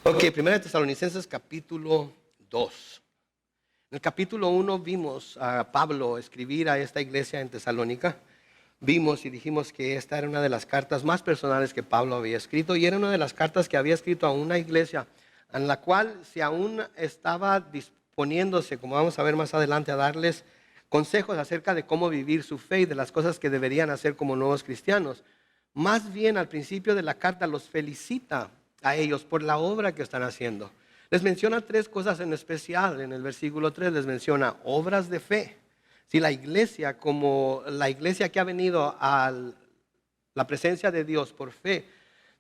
Ok, 1 Tesalonicenses capítulo 2. En el capítulo 1 vimos a Pablo escribir a esta iglesia en Tesalónica. Vimos y dijimos que esta era una de las cartas más personales que Pablo había escrito y era una de las cartas que había escrito a una iglesia en la cual si aún estaba disponiéndose, como vamos a ver más adelante, a darles consejos acerca de cómo vivir su fe y de las cosas que deberían hacer como nuevos cristianos. Más bien al principio de la carta los felicita a ellos por la obra que están haciendo. Les menciona tres cosas en especial. En el versículo 3 les menciona obras de fe. Si la iglesia, como la iglesia que ha venido a la presencia de Dios por fe,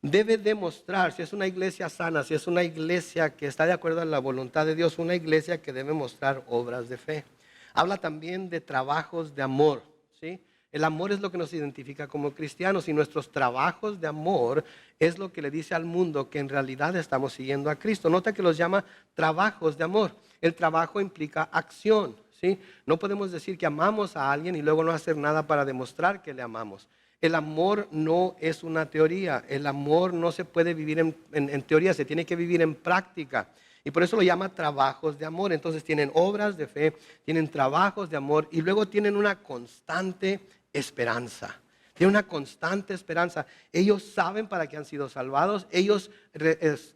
debe demostrar, si es una iglesia sana, si es una iglesia que está de acuerdo a la voluntad de Dios, una iglesia que debe mostrar obras de fe. Habla también de trabajos de amor, ¿sí? El amor es lo que nos identifica como cristianos y nuestros trabajos de amor es lo que le dice al mundo que en realidad estamos siguiendo a Cristo. Nota que los llama trabajos de amor. El trabajo implica acción, ¿sí? No podemos decir que amamos a alguien y luego no hacer nada para demostrar que le amamos. El amor no es una teoría. El amor no se puede vivir en teoría, se tiene que vivir en práctica. Y por eso lo llama trabajos de amor. Entonces tienen obras de fe, tienen trabajos de amor y luego tienen una constante esperanza. Tienen una constante esperanza. Ellos saben para qué han sido salvados. Ellos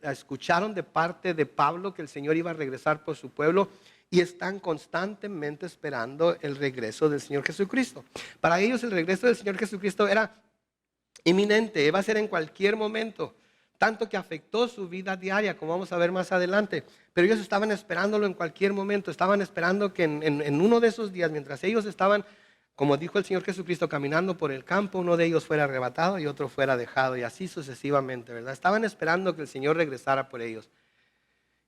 escucharon de parte de Pablo que el Señor iba a regresar por su pueblo y están constantemente esperando el regreso del Señor Jesucristo. Para ellos el regreso del Señor Jesucristo era inminente, iba a ser en cualquier momento. Tanto que afectó su vida diaria, como vamos a ver más adelante. Pero ellos estaban esperándolo en cualquier momento. Estaban esperando que en uno de esos días, mientras ellos estaban, como dijo el Señor Jesucristo, caminando por el campo, uno de ellos fuera arrebatado y otro fuera dejado. Y así sucesivamente, ¿verdad? Estaban esperando que el Señor regresara por ellos.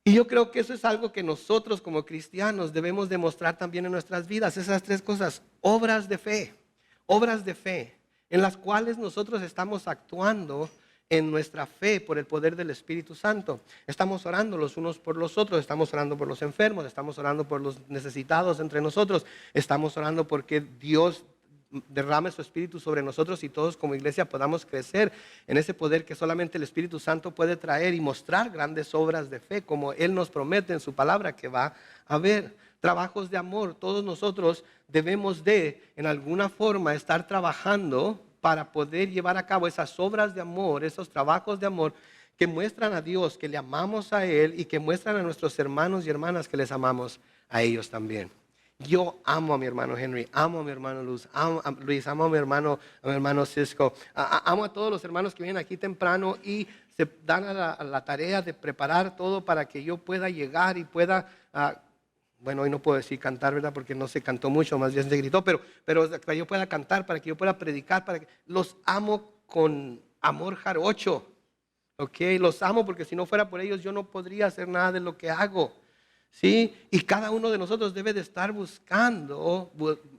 Y yo creo que eso es algo que nosotros como cristianos debemos demostrar también en nuestras vidas. Esas tres cosas, obras de fe en las cuales nosotros estamos actuando en nuestra fe por el poder del Espíritu Santo. Estamos orando los unos por los otros, estamos orando por los enfermos, estamos orando por los necesitados entre nosotros, estamos orando porque Dios derrame su Espíritu sobre nosotros y todos como iglesia podamos crecer en ese poder que solamente el Espíritu Santo puede traer y mostrar grandes obras de fe como Él nos promete en su palabra que va a haber. Trabajos de amor, todos nosotros debemos de en alguna forma estar trabajando para poder llevar a cabo esas obras de amor, esos trabajos de amor que muestran a Dios que le amamos a Él y que muestran a nuestros hermanos y hermanas que les amamos a ellos también. Yo amo a mi hermano Henry, amo a mi hermano Luis, amo a mi hermano Cisco, amo a todos los hermanos que vienen aquí temprano y se dan a la tarea de preparar todo para que yo pueda llegar y pueda, bueno, hoy no puedo decir cantar, ¿verdad? Porque no se cantó mucho, más bien se gritó, pero para que yo pueda cantar, para que yo pueda predicar, los amo con amor jarocho, ¿ok? Los amo porque si no fuera por ellos yo no podría hacer nada de lo que hago. ¿Sí? Y cada uno de nosotros debe de estar buscando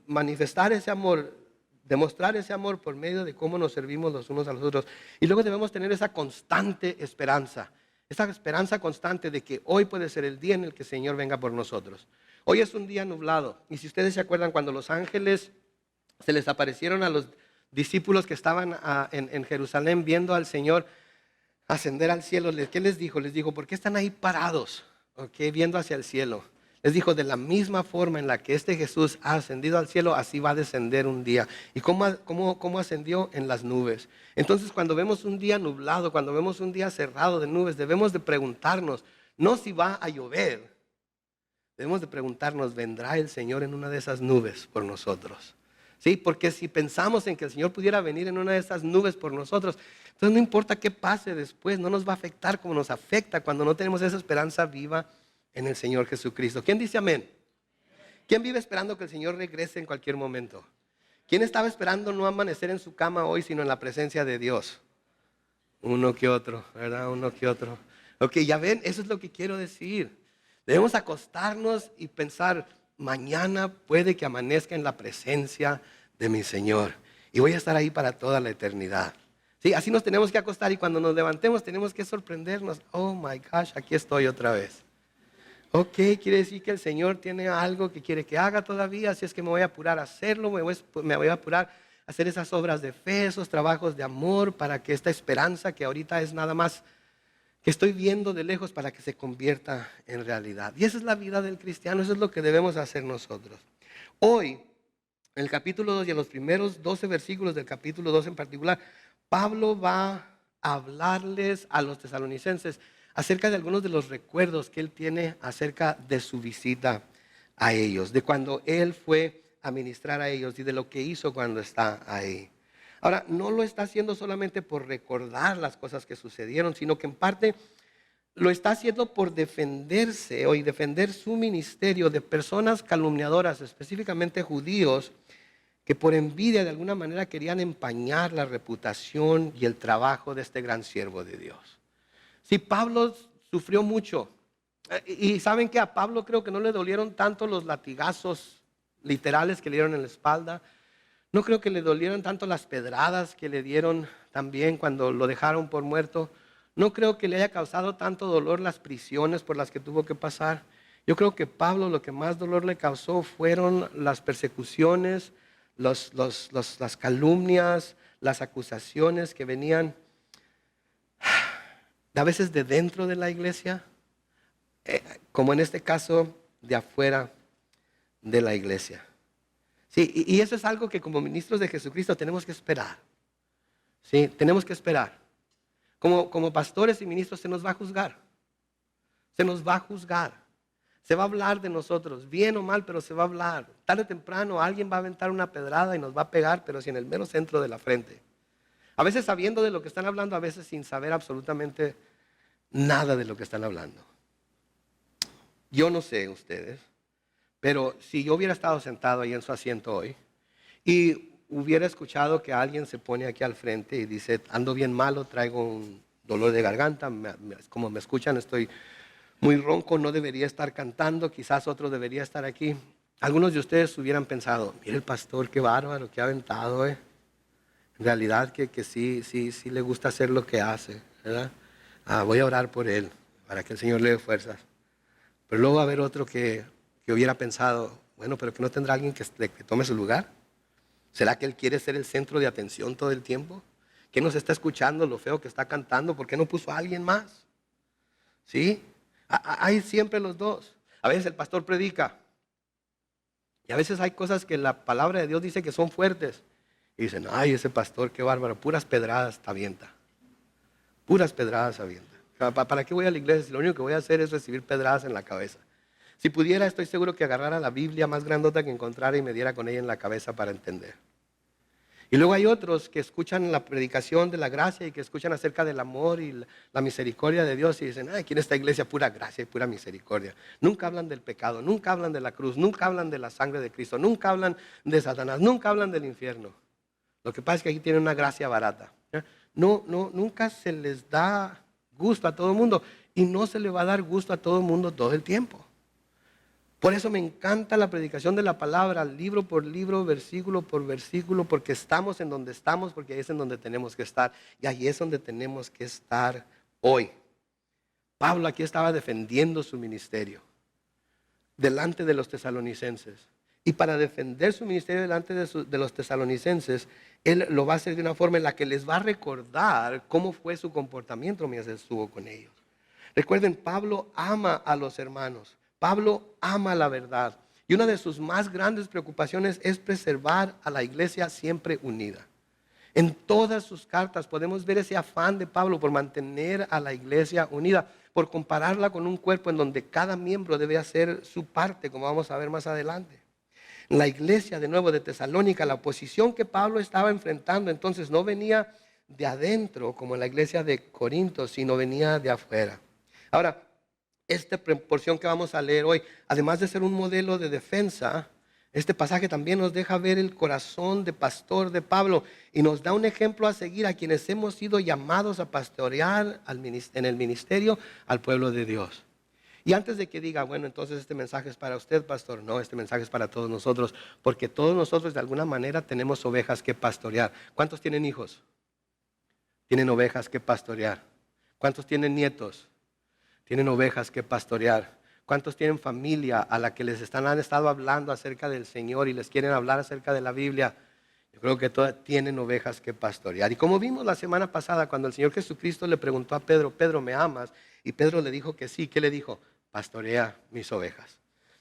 manifestar ese amor, demostrar ese amor por medio de cómo nos servimos los unos a los otros. Y luego debemos tener esa constante esperanza, esa esperanza constante de que hoy puede ser el día en el que el Señor venga por nosotros. Hoy es un día nublado y si ustedes se acuerdan cuando los ángeles se les aparecieron a los discípulos que estaban en Jerusalén viendo al Señor ascender al cielo, ¿qué les dijo? Les dijo, ¿por qué están ahí parados? Okay, viendo hacia el cielo. Les dijo, de la misma forma en la que este Jesús ha ascendido al cielo, así va a descender un día. ¿Y cómo ascendió? En las nubes. Entonces, cuando vemos un día nublado, cuando vemos un día cerrado de nubes, debemos de preguntarnos, no si va a llover, debemos de preguntarnos, ¿vendrá el Señor en una de esas nubes por nosotros? ¿Sí? Porque si pensamos en que el Señor pudiera venir en una de esas nubes por nosotros, entonces no importa qué pase después, no nos va a afectar como nos afecta cuando no tenemos esa esperanza viva en el Señor Jesucristo. ¿Quién dice amén? ¿Quién vive esperando que el Señor regrese en cualquier momento? ¿Quién estaba esperando no amanecer en su cama hoy, sino en la presencia de Dios? Uno que otro, ¿verdad? Uno que otro. Ok, ya ven, eso es lo que quiero decir. Debemos acostarnos y pensar, mañana puede que amanezca en la presencia de mi Señor. Y voy a estar ahí para toda la eternidad. Sí, así nos tenemos que acostar y cuando nos levantemos tenemos que sorprendernos. Oh my gosh, aquí estoy otra vez. Ok, quiere decir que el Señor tiene algo que quiere que haga todavía, así es que me voy a apurar a hacerlo, me voy a apurar a hacer esas obras de fe, esos trabajos de amor para que esta esperanza que ahorita es nada más que estoy viendo de lejos para que se convierta en realidad. Y esa es la vida del cristiano, eso es lo que debemos hacer nosotros. Hoy, en el capítulo 2 y en los primeros 12 versículos del capítulo 2 en particular, Pablo va a hablarles a los tesalonicenses acerca de algunos de los recuerdos que él tiene acerca de su visita a ellos, de cuando él fue a ministrar a ellos y de lo que hizo cuando está ahí. Ahora, no lo está haciendo solamente por recordar las cosas que sucedieron, sino que en parte lo está haciendo por defenderse y defender su ministerio de personas calumniadoras, específicamente judíos, que por envidia de alguna manera querían empañar la reputación y el trabajo de este gran siervo de Dios. Sí, Pablo sufrió mucho. Y saben que a Pablo creo que no le dolieron tanto los latigazos literales que le dieron en la espalda. No creo que le dolieron tanto las pedradas que le dieron también cuando lo dejaron por muerto. No creo que le haya causado tanto dolor las prisiones por las que tuvo que pasar. Yo creo que Pablo lo que más dolor le causó fueron las persecuciones, las calumnias, las acusaciones que venían a veces de dentro de la iglesia, como en este caso de afuera de la iglesia. Sí, y eso es algo que como ministros de Jesucristo tenemos que esperar. Sí, tenemos que esperar. Como pastores y ministros se nos va a juzgar. Se nos va a juzgar. Se va a hablar de nosotros, bien o mal, pero se va a hablar. Tarde o temprano alguien va a aventar una pedrada y nos va a pegar, pero si en el mero centro de la frente. A veces sabiendo de lo que están hablando, a veces sin saber absolutamente nada de lo que están hablando. Yo no sé ustedes, pero si yo hubiera estado sentado ahí en su asiento hoy y hubiera escuchado que alguien se pone aquí al frente y dice, ando bien malo, traigo un dolor de garganta, como me escuchan, estoy muy ronco, no debería estar cantando, quizás otro debería estar aquí. Algunos de ustedes hubieran pensado, mire el pastor, qué bárbaro, qué aventado, En realidad que sí le gusta hacer lo que hace, ¿verdad? Voy a orar por él, para que el Señor le dé fuerzas. Pero luego va a haber otro que hubiera pensado, bueno, pero que no tendrá alguien que tome su lugar. ¿Será que él quiere ser el centro de atención todo el tiempo? ¿Qué nos está escuchando lo feo que está cantando? ¿Por qué no puso a alguien más? ¿Sí? Hay siempre los dos. A veces el pastor predica. Y a veces hay cosas que la palabra de Dios dice que son fuertes. Y dicen, ay, ese pastor, qué bárbaro, puras pedradas avienta. Puras pedradas avienta. ¿Para qué voy a la iglesia si lo único que voy a hacer es recibir pedradas en la cabeza? Si pudiera, estoy seguro que agarrara la Biblia más grandota que encontrara y me diera con ella en la cabeza para entender. Y luego hay otros que escuchan la predicación de la gracia y que escuchan acerca del amor y la misericordia de Dios y dicen, aquí en esta iglesia pura gracia y pura misericordia. Nunca hablan del pecado, nunca hablan de la cruz, nunca hablan de la sangre de Cristo, nunca hablan de Satanás, nunca hablan del infierno. Lo que pasa es que aquí tienen una gracia barata. Nunca se les da gusto a todo el mundo y no se le va a dar gusto a todo el mundo todo el tiempo. Por eso me encanta la predicación de la palabra, libro por libro, versículo por versículo, porque estamos en donde estamos, porque ahí es en donde tenemos que estar. Y ahí es donde tenemos que estar hoy. Pablo aquí estaba defendiendo su ministerio delante de los tesalonicenses. Y para defender su ministerio delante de los tesalonicenses, él lo va a hacer de una forma en la que les va a recordar cómo fue su comportamiento mientras estuvo con ellos. Recuerden, Pablo ama a los hermanos. Pablo ama la verdad. Y una de sus más grandes preocupaciones es preservar a la iglesia siempre unida. En todas sus cartas podemos ver ese afán de Pablo por mantener a la iglesia unida, por compararla con un cuerpo en donde cada miembro debe hacer su parte, como vamos a ver más adelante. La iglesia de nuevo de Tesalónica, la oposición que Pablo estaba enfrentando entonces no venía de adentro como en la iglesia de Corinto, sino venía de afuera. Ahora, esta porción que vamos a leer hoy, además de ser un modelo de defensa, este pasaje también nos deja ver el corazón de pastor de Pablo y nos da un ejemplo a seguir a quienes hemos sido llamados a pastorear en el ministerio al pueblo de Dios. Y antes de que diga, bueno, entonces este mensaje es para usted, pastor, no, este mensaje es para todos nosotros, porque todos nosotros de alguna manera tenemos ovejas que pastorear. ¿Cuántos tienen hijos? Tienen ovejas que pastorear. ¿Cuántos tienen nietos? Tienen ovejas que pastorear. ¿Cuántos tienen familia a la que han estado hablando acerca del Señor y les quieren hablar acerca de la Biblia? Yo creo que todas tienen ovejas que pastorear. Y como vimos la semana pasada, cuando el Señor Jesucristo le preguntó a Pedro, Pedro, ¿me amas? Y Pedro le dijo que sí. ¿Qué le dijo? Pastorea mis ovejas.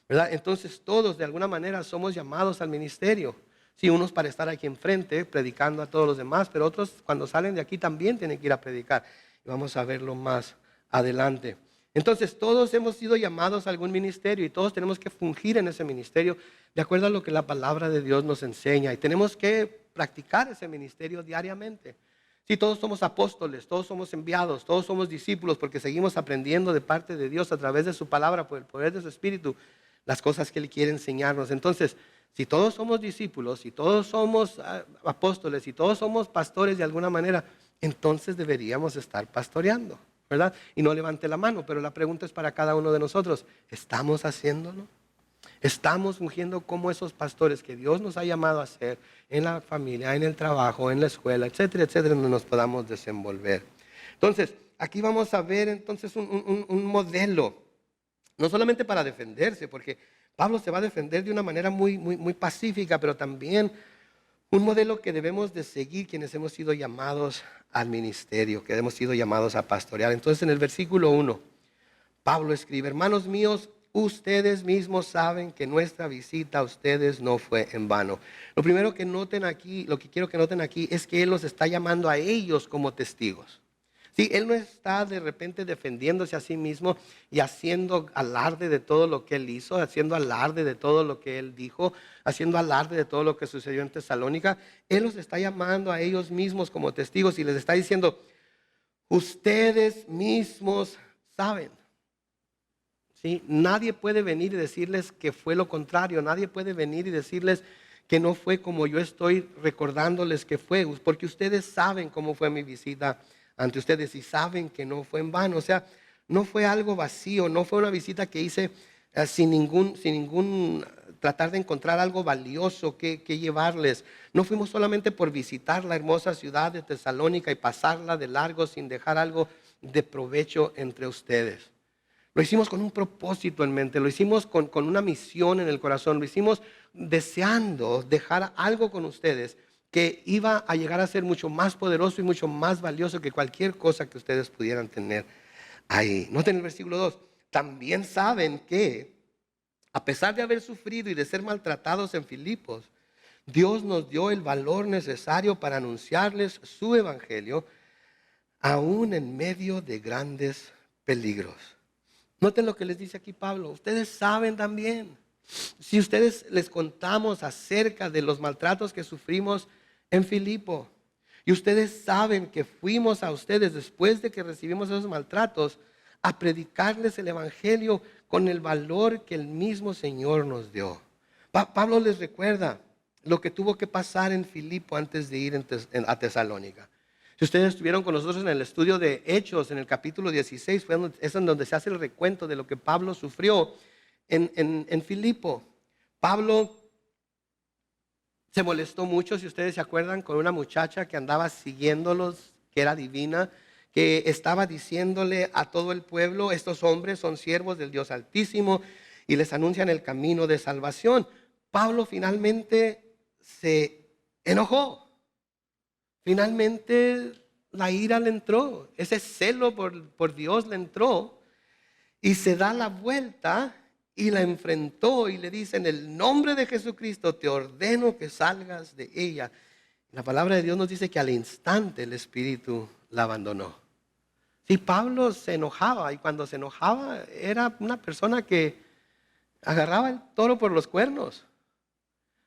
¿Verdad? Entonces todos de alguna manera somos llamados al ministerio. Sí, unos para estar aquí enfrente predicando a todos los demás, pero otros cuando salen de aquí también tienen que ir a predicar. Y vamos a verlo más adelante. Entonces todos hemos sido llamados a algún ministerio y todos tenemos que fungir en ese ministerio de acuerdo a lo que la palabra de Dios nos enseña. Y tenemos que practicar ese ministerio diariamente. Sí, todos somos apóstoles, todos somos enviados, todos somos discípulos porque seguimos aprendiendo de parte de Dios a través de su palabra, por el poder de su Espíritu, las cosas que Él quiere enseñarnos. Entonces, si todos somos discípulos, si todos somos apóstoles, si todos somos pastores de alguna manera, entonces deberíamos estar pastoreando, ¿verdad? Y no levante la mano, pero la pregunta es para cada uno de nosotros, ¿estamos haciéndolo? ¿Estamos fungiendo como esos pastores que Dios nos ha llamado a hacer en la familia, en el trabajo, en la escuela, etcétera, etcétera, donde nos podamos desenvolver? Entonces, aquí vamos a ver entonces un modelo, no solamente para defenderse, porque Pablo se va a defender de una manera muy pacífica, pero también un modelo que debemos de seguir quienes hemos sido llamados al ministerio, que hemos sido llamados a pastorear. Entonces en el versículo 1, Pablo escribe, hermanos míos, ustedes mismos saben que nuestra visita a ustedes no fue en vano. Lo primero que noten aquí, lo que quiero que noten aquí es que Él los está llamando a ellos como testigos. Sí, Él no está de repente defendiéndose a sí mismo y haciendo alarde de todo lo que Él hizo, haciendo alarde de todo lo que Él dijo, haciendo alarde de todo lo que sucedió en Tesalónica. Él los está llamando a ellos mismos como testigos y les está diciendo, ustedes mismos saben. ¿Sí? Nadie puede venir y decirles que fue lo contrario, nadie puede venir y decirles que no fue como yo estoy recordándoles que fue, porque ustedes saben cómo fue mi visita ante ustedes y saben que no fue en vano. O sea, no fue algo vacío, no fue una visita que hice sin ningún tratar de encontrar algo valioso que llevarles. No fuimos solamente por visitar la hermosa ciudad de Tesalónica y pasarla de largo sin dejar algo de provecho entre ustedes. Lo hicimos con un propósito en mente, lo hicimos con una misión en el corazón, lo hicimos deseando dejar algo con ustedes que iba a llegar a ser mucho más poderoso y mucho más valioso que cualquier cosa que ustedes pudieran tener ahí. Noten el versículo 2. También saben que, a pesar de haber sufrido y de ser maltratados en Filipos, Dios nos dio el valor necesario para anunciarles su evangelio, aún en medio de grandes peligros. Noten lo que les dice aquí Pablo. Ustedes saben también. Si ustedes les contamos acerca de los maltratos que sufrimos en Filipo, y ustedes saben que fuimos a ustedes después de que recibimos esos maltratos a predicarles el evangelio con el valor que el mismo Señor nos dio. Pablo les recuerda lo que tuvo que pasar en Filipo antes de ir a Tesalónica. Si ustedes estuvieron con nosotros en el estudio de Hechos, en el capítulo 16, es en donde se hace el recuento de lo que Pablo sufrió en Filipo. Pablo se molestó mucho, si ustedes se acuerdan, con una muchacha que andaba siguiéndolos, que era divina, que estaba diciéndole a todo el pueblo, estos hombres son siervos del Dios Altísimo y les anuncian el camino de salvación. Pablo finalmente se enojó. Finalmente la ira le entró, ese celo por Dios le entró y se da la vuelta y la enfrentó y le dice, en el nombre de Jesucristo te ordeno que salgas de ella. La palabra de Dios nos dice que al instante el Espíritu la abandonó. Sí, Pablo se enojaba y cuando se enojaba era una persona que agarraba el toro por los cuernos.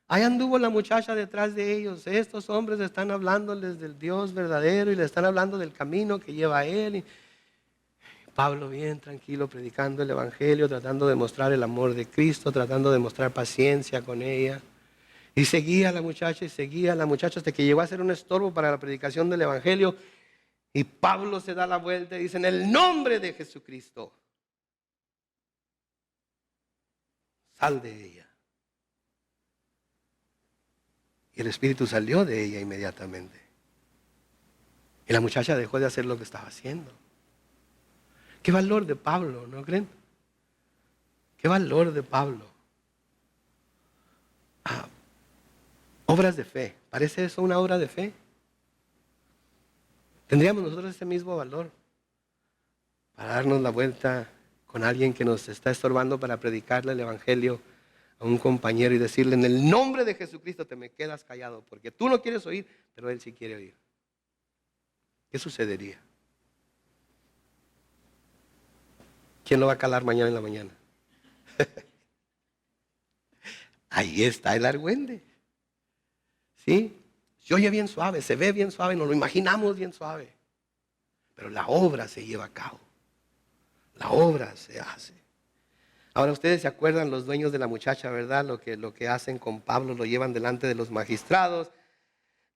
Ahí anduvo la muchacha detrás de ellos. Estos hombres están hablándoles del Dios verdadero y le están hablando del camino que lleva a Él. Y Pablo bien tranquilo predicando el Evangelio, tratando de mostrar el amor de Cristo, tratando de mostrar paciencia con ella. Y seguía la muchacha y seguía la muchacha hasta que llegó a ser un estorbo para la predicación del Evangelio. Y Pablo se da la vuelta y dice, en el nombre de Jesucristo, sal de ella. Y el espíritu salió de ella inmediatamente. Y la muchacha dejó de hacer lo que estaba haciendo. Qué valor de Pablo, ¿no creen? Qué valor de Pablo. Obras de fe. ¿Parece eso una obra de fe? ¿Tendríamos nosotros ese mismo valor para darnos la vuelta con alguien que nos está estorbando para predicarle el evangelio a un compañero y decirle, en el nombre de Jesucristo te me quedas callado, porque tú no quieres oír, pero él sí quiere oír? ¿Qué sucedería? ¿Quién lo va a calar mañana en la mañana? Ahí está el argüende. ¿Sí? Se oye bien suave, se ve bien suave, nos lo imaginamos bien suave. Pero la obra se lleva a cabo. La obra se hace. Ahora ustedes se acuerdan, los dueños de la muchacha, ¿verdad? Lo que hacen con Pablo, lo llevan delante de los magistrados.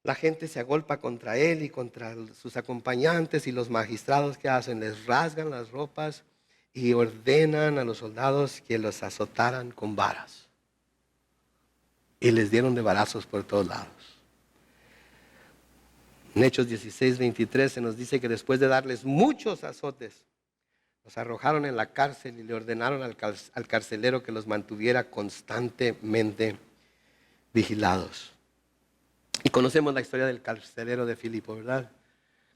La gente se agolpa contra él y contra sus acompañantes, y los magistrados, ¿qué hacen? Les rasgan las ropas y ordenan a los soldados que los azotaran con varas. Y les dieron de varazos por todos lados. En Hechos 16:23 se nos dice que después de darles muchos azotes, los arrojaron en la cárcel y le ordenaron al carcelero que los mantuviera constantemente vigilados. Y conocemos la historia del carcelero de Filipo, ¿verdad?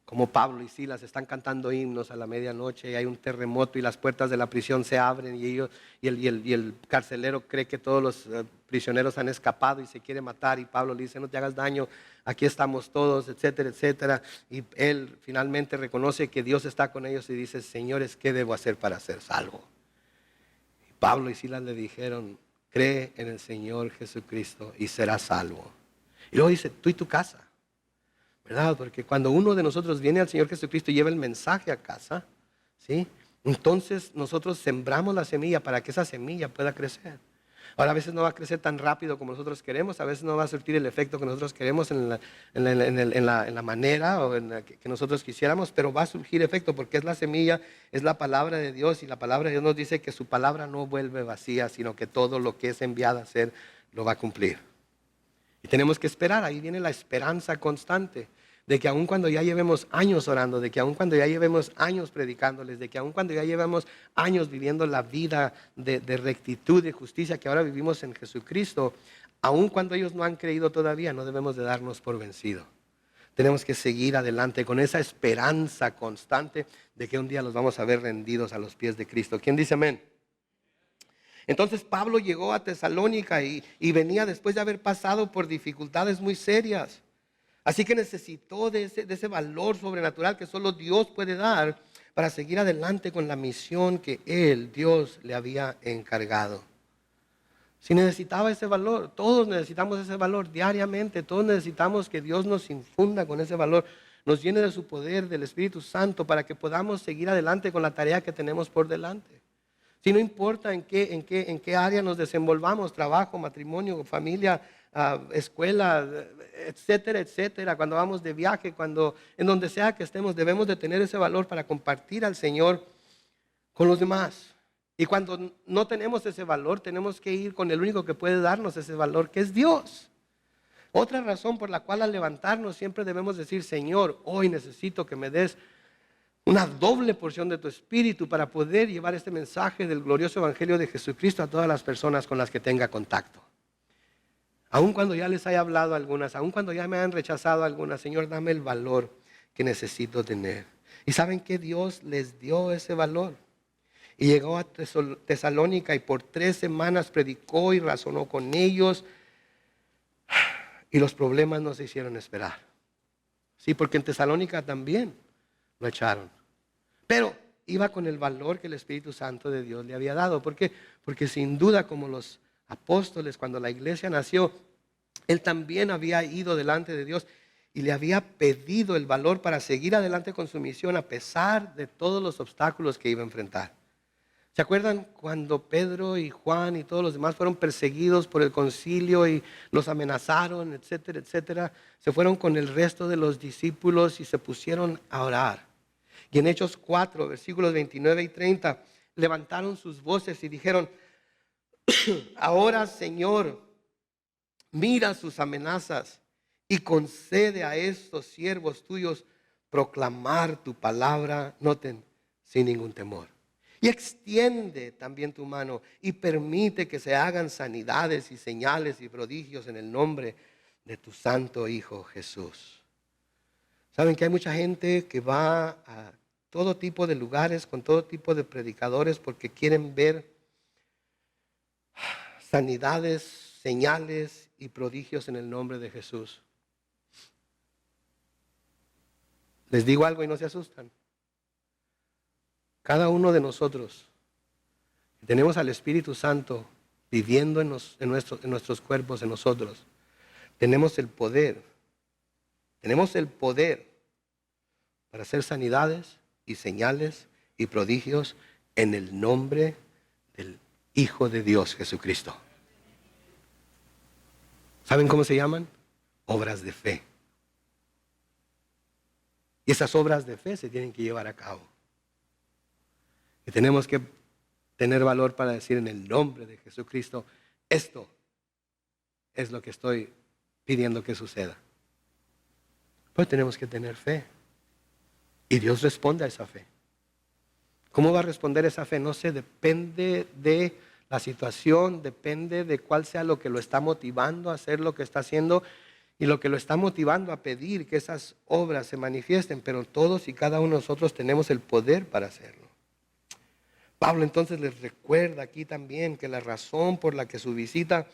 Como Pablo y Silas están cantando himnos a la medianoche y hay un terremoto y las puertas de la prisión se abren y el carcelero cree que todos los prisioneros han escapado y se quiere matar, y Pablo le dice, no te hagas daño, aquí estamos todos, etcétera, etcétera. Y él finalmente reconoce que Dios está con ellos y dice, señores, ¿qué debo hacer para ser salvo? Y Pablo y Silas le dijeron, cree en el Señor Jesucristo y serás salvo. Y luego dice, tú y tu casa. ¿Verdad? Porque cuando uno de nosotros viene al Señor Jesucristo y lleva el mensaje a casa, ¿sí? Entonces nosotros sembramos la semilla para que esa semilla pueda crecer. Ahora, a veces no va a crecer tan rápido como nosotros queremos, a veces no va a surtir el efecto que nosotros queremos en la manera o en la que nosotros quisiéramos, pero va a surgir efecto porque es la semilla, es la palabra de Dios, y la palabra de Dios nos dice que su palabra no vuelve vacía, sino que todo lo que es enviado a hacer lo va a cumplir. Y tenemos que esperar, ahí viene la esperanza constante, de que aun cuando ya llevemos años orando, de que aun cuando ya llevemos años predicándoles, de que aun cuando ya llevemos años viviendo la vida de rectitud, de justicia que ahora vivimos en Jesucristo, aun cuando ellos no han creído todavía, no debemos de darnos por vencido. Tenemos que seguir adelante con esa esperanza constante de que un día los vamos a ver rendidos a los pies de Cristo. ¿Quién dice amén? Entonces Pablo llegó a Tesalónica y venía después de haber pasado por dificultades muy serias. Así que necesitó de ese valor sobrenatural que solo Dios puede dar para seguir adelante con la misión que Él, Dios, le había encargado. Si necesitaba ese valor, todos necesitamos ese valor diariamente, todos necesitamos que Dios nos infunda con ese valor, nos llene de su poder, del Espíritu Santo, para que podamos seguir adelante con la tarea que tenemos por delante. Si no importa en qué área nos desenvolvamos, trabajo, matrimonio, familia, escuela, etcétera, etcétera, cuando vamos de viaje, en donde sea que estemos, debemos de tener ese valor para compartir al Señor con los demás. Y cuando no tenemos ese valor, tenemos que ir con el único que puede darnos ese valor, que es Dios. Otra razón por la cual al levantarnos siempre debemos decir, Señor, hoy necesito que me des una doble porción de tu espíritu para poder llevar este mensaje del glorioso evangelio de Jesucristo a todas las personas con las que tenga contacto. Aun cuando ya les haya hablado a algunas, aun cuando ya me han rechazado a algunas, Señor, dame el valor que necesito tener. ¿Y saben qué? Dios les dio ese valor. Y llegó a Tesalónica y por 3 semanas predicó y razonó con ellos. Y los problemas no se hicieron esperar. Sí, porque en Tesalónica también lo echaron. Pero iba con el valor que el Espíritu Santo de Dios le había dado. ¿Por qué? Porque sin duda, como los apóstoles, cuando la iglesia nació, él también había ido delante de Dios y le había pedido el valor para seguir adelante con su misión a pesar de todos los obstáculos que iba a enfrentar. ¿Se acuerdan cuando Pedro y Juan y todos los demás fueron perseguidos por el concilio y los amenazaron, etcétera, etcétera? Se fueron con el resto de los discípulos y se pusieron a orar. Y en Hechos 4, versículos 29 y 30, levantaron sus voces y dijeron, ahora, Señor, mira sus amenazas y concede a estos siervos tuyos proclamar tu palabra, noten, sin ningún temor. Y extiende también tu mano y permite que se hagan sanidades y señales y prodigios en el nombre de tu santo Hijo Jesús. Saben que hay mucha gente que va a todo tipo de lugares con todo tipo de predicadores porque quieren ver sanidades, señales y prodigios en el nombre de Jesús. Les digo algo y no se asustan. Cada uno de nosotros tenemos al Espíritu Santo viviendo en nuestros cuerpos, en nosotros. Tenemos el poder para hacer sanidades y señales y prodigios en el nombre del Hijo de Dios, Jesucristo. ¿Saben cómo se llaman? Obras de fe. Y esas obras de fe se tienen que llevar a cabo. Y tenemos que tener valor para decir en el nombre de Jesucristo, esto es lo que estoy pidiendo que suceda. Pues tenemos que tener fe. Y Dios responde a esa fe. ¿Cómo va a responder esa fe? No sé, depende de la situación, depende de cuál sea lo que lo está motivando a hacer lo que está haciendo y lo que lo está motivando a pedir que esas obras se manifiesten, pero todos y cada uno de nosotros tenemos el poder para hacerlo. Pablo entonces les recuerda aquí también que la razón por la que su visita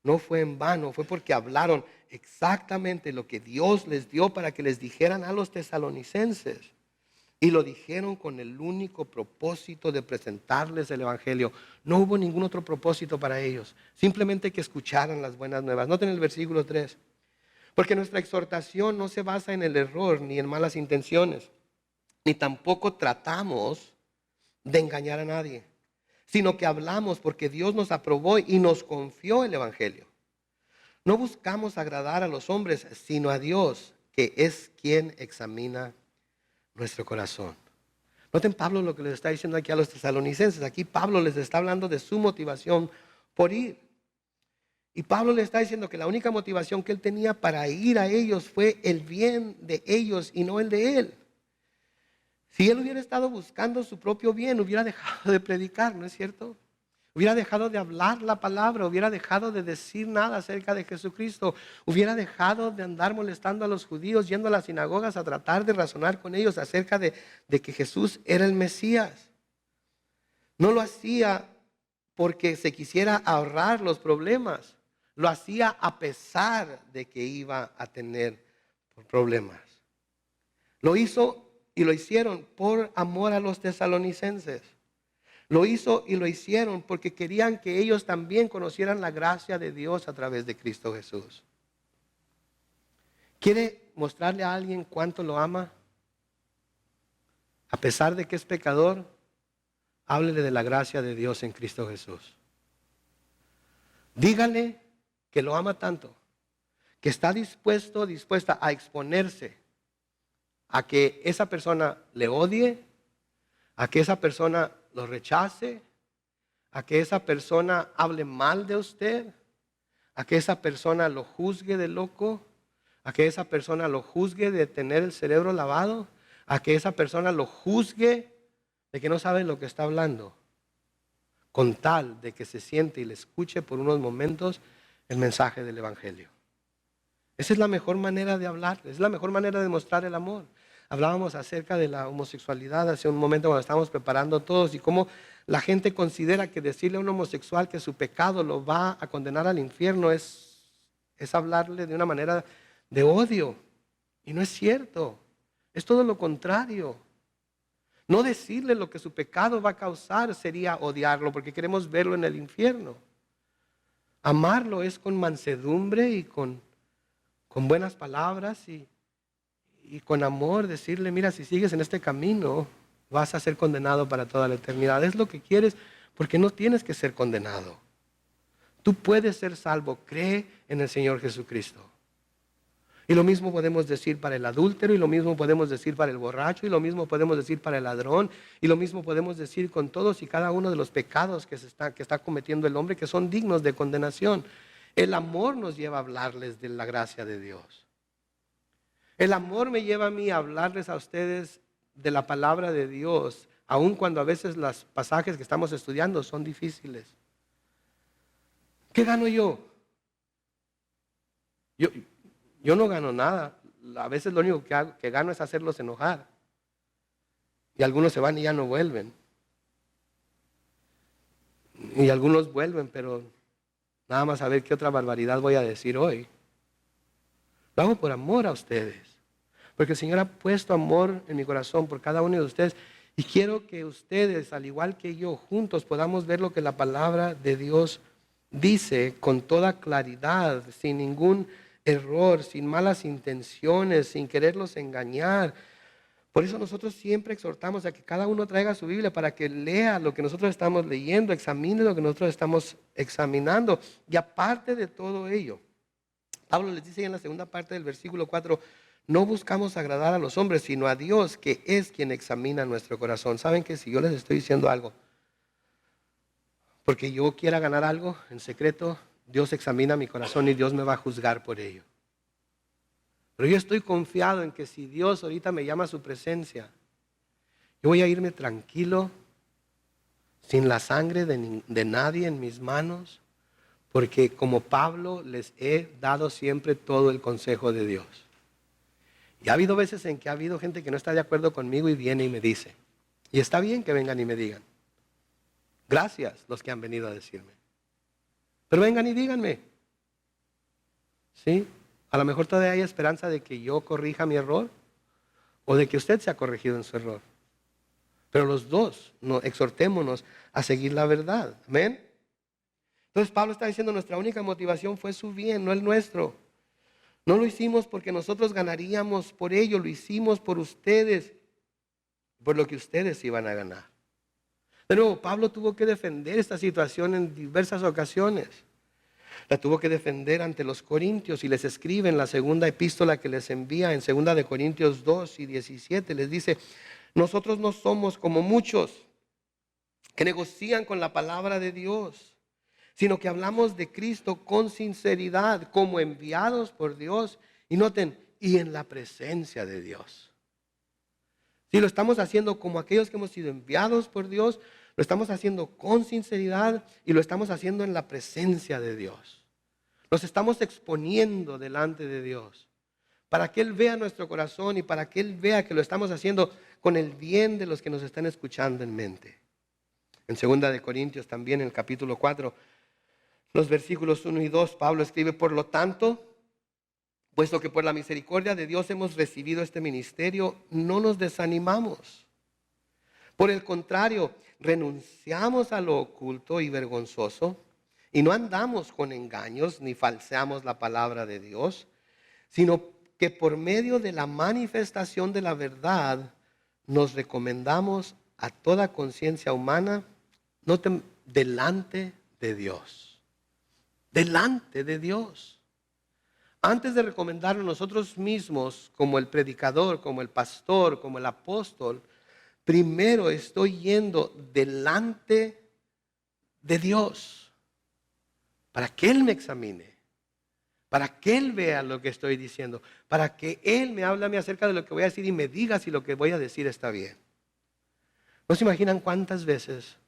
no fue en vano, fue porque hablaron exactamente lo que Dios les dio para que les dijeran a los tesalonicenses. Y lo dijeron con el único propósito de presentarles el Evangelio. No hubo ningún otro propósito para ellos. Simplemente que escucharan las buenas nuevas. Noten el versículo 3. Porque nuestra exhortación no se basa en el error ni en malas intenciones. Ni tampoco tratamos de engañar a nadie. Sino que hablamos porque Dios nos aprobó y nos confió el Evangelio. No buscamos agradar a los hombres, sino a Dios, que es quien examina nuestro corazón. Noten Pablo lo que les está diciendo aquí a los tesalonicenses. Aquí Pablo les está hablando de su motivación por ir. Y Pablo les está diciendo que la única motivación que él tenía para ir a ellos fue el bien de ellos y no el de él. Si él hubiera estado buscando su propio bien, hubiera dejado de predicar, ¿no es cierto? Hubiera dejado de hablar la palabra, hubiera dejado de decir nada acerca de Jesucristo, hubiera dejado de andar molestando a los judíos, yendo a las sinagogas a tratar de razonar con ellos acerca de que Jesús era el Mesías. No lo hacía porque se quisiera ahorrar los problemas, lo hacía a pesar de que iba a tener problemas. Lo hizo y lo hicieron por amor a los tesalonicenses. Lo hizo y lo hicieron porque querían que ellos también conocieran la gracia de Dios a través de Cristo Jesús. ¿Quiere mostrarle a alguien cuánto lo ama? A pesar de que es pecador, háblele de la gracia de Dios en Cristo Jesús. Dígale que lo ama tanto, que está dispuesta a exponerse a que esa persona le odie, a que esa persona lo rechace, a que esa persona hable mal de usted, a que esa persona lo juzgue de loco, a que esa persona lo juzgue de tener el cerebro lavado, a que esa persona lo juzgue de que no sabe lo que está hablando, con tal de que se siente y le escuche por unos momentos el mensaje del Evangelio. Esa es la mejor manera de hablar, es la mejor manera de mostrar el amor. Hablábamos acerca de la homosexualidad hace un momento cuando estábamos preparando todos y cómo la gente considera que decirle a un homosexual que su pecado lo va a condenar al infierno es hablarle de una manera de odio. Y no es cierto, es todo lo contrario. No decirle lo que su pecado va a causar sería odiarlo porque queremos verlo en el infierno. Amarlo es con mansedumbre y con buenas palabras y con amor decirle, mira, si sigues en este camino vas a ser condenado para toda la eternidad. Es lo que quieres porque no tienes que ser condenado. Tú puedes ser salvo, cree en el Señor Jesucristo. Y lo mismo podemos decir para el adúltero, y lo mismo podemos decir para el borracho, y lo mismo podemos decir para el ladrón, y lo mismo podemos decir con todos y cada uno de los pecados que está cometiendo el hombre, que son dignos de condenación. El amor nos lleva a hablarles de la gracia de Dios. El amor me lleva a mí a hablarles a ustedes de la palabra de Dios, aun cuando a veces los pasajes que estamos estudiando son difíciles. ¿Qué gano yo? Yo no gano nada. A veces lo único que gano es hacerlos enojar. Y algunos se van y ya no vuelven. Y algunos vuelven, pero nada más a ver qué otra barbaridad voy a decir hoy. Lo hago por amor a ustedes. Porque el Señor ha puesto amor en mi corazón por cada uno de ustedes. Y quiero que ustedes, al igual que yo, juntos podamos ver lo que la palabra de Dios dice con toda claridad, sin ningún error, sin malas intenciones, sin quererlos engañar. Por eso nosotros siempre exhortamos a que cada uno traiga su Biblia para que lea lo que nosotros estamos leyendo, examine lo que nosotros estamos examinando. Y aparte de todo ello, Pablo les dice en la segunda parte del versículo 4, no buscamos agradar a los hombres, sino a Dios, que es quien examina nuestro corazón. ¿Saben que si yo les estoy diciendo algo, porque yo quiera ganar algo en secreto, Dios examina mi corazón y Dios me va a juzgar por ello? Pero yo estoy confiado en que si Dios ahorita me llama a su presencia, yo voy a irme tranquilo, sin la sangre de nadie en mis manos, porque como Pablo les he dado siempre todo el consejo de Dios. Y ha habido veces en que ha habido gente que no está de acuerdo conmigo y viene y me dice. Y está bien que vengan y me digan. Gracias los que han venido a decirme. Pero vengan y díganme. ¿Sí? A lo mejor todavía hay esperanza de que yo corrija mi error o de que usted se ha corregido en su error. Pero los dos exhortémonos a seguir la verdad. ¿Amén? Entonces Pablo está diciendo, nuestra única motivación fue su bien, no el nuestro. No lo hicimos porque nosotros ganaríamos por ello, lo hicimos por ustedes, por lo que ustedes iban a ganar. De nuevo, Pablo tuvo que defender esta situación en diversas ocasiones. La tuvo que defender ante los corintios y les escribe en la segunda epístola que les envía, en 2 de Corintios 2 y 17, les dice, nosotros no somos como muchos que negocian con la palabra de Dios, sino que hablamos de Cristo con sinceridad, como enviados por Dios, y noten, y en la presencia de Dios. Si lo estamos haciendo como aquellos que hemos sido enviados por Dios, lo estamos haciendo con sinceridad y lo estamos haciendo en la presencia de Dios. Nos estamos exponiendo delante de Dios para que Él vea nuestro corazón y para que Él vea que lo estamos haciendo con el bien de los que nos están escuchando en mente. En 2 de Corintios también, en el capítulo 4, los versículos 1 y 2, Pablo escribe, por lo tanto, puesto que por la misericordia de Dios hemos recibido este ministerio, no nos desanimamos. Por el contrario, renunciamos a lo oculto y vergonzoso y no andamos con engaños ni falseamos la palabra de Dios, sino que por medio de la manifestación de la verdad nos recomendamos a toda conciencia humana, noten, delante de Dios. Delante de Dios. Antes de recomendarnos nosotros mismos como el predicador, como el pastor, como el apóstol, primero estoy yendo delante de Dios para que Él me examine, para que Él vea lo que estoy diciendo, para que Él me hable a mí acerca de lo que voy a decir y me diga si lo que voy a decir está bien. ¿No se imaginan cuántas veces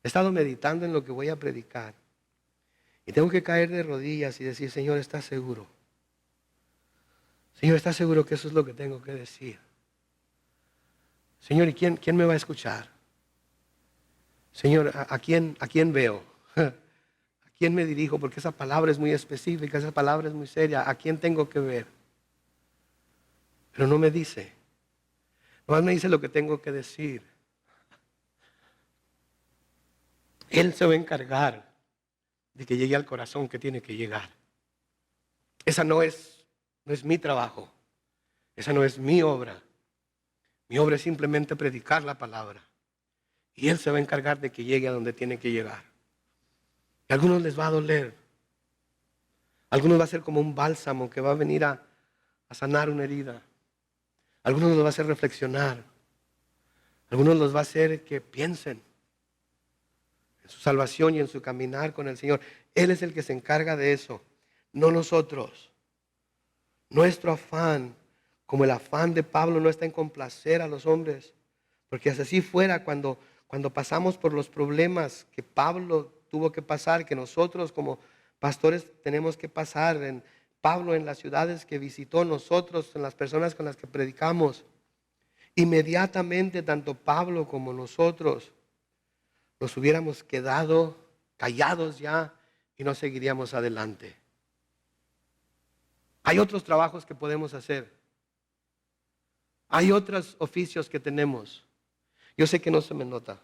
he estado meditando en lo que voy a predicar y tengo que caer de rodillas y decir, Señor, ¿estás seguro? Señor, ¿estás seguro que eso es lo que tengo que decir? Señor, ¿y quién me va a escuchar? Señor, ¿a quién veo? ¿A quién me dirijo? Porque esa palabra es muy específica, esa palabra es muy seria. ¿A quién tengo que ver? Pero no me dice. Nomás me dice lo que tengo que decir. Él se va a encargar de que llegue al corazón que tiene que llegar. Esa no es mi trabajo. Esa no es mi obra. Mi obra es simplemente predicar la palabra. Y Él se va a encargar de que llegue a donde tiene que llegar. Y a algunos les va a doler. A algunos va a ser como un bálsamo que va a venir a sanar una herida. A algunos los va a hacer reflexionar. A algunos los va a hacer que piensen en su salvación y en su caminar con el Señor. Él es el que se encarga de eso, no nosotros. Nuestro afán, como el afán de Pablo, no está en complacer a los hombres, porque así fuera cuando pasamos por los problemas que Pablo tuvo que pasar, que nosotros como pastores tenemos que pasar en Pablo en las ciudades que visitó, nosotros, en las personas con las que predicamos, inmediatamente tanto Pablo como nosotros nos hubiéramos quedado callados ya y no seguiríamos adelante. Hay otros trabajos que podemos hacer. Hay otros oficios que tenemos. Yo sé que no se me nota,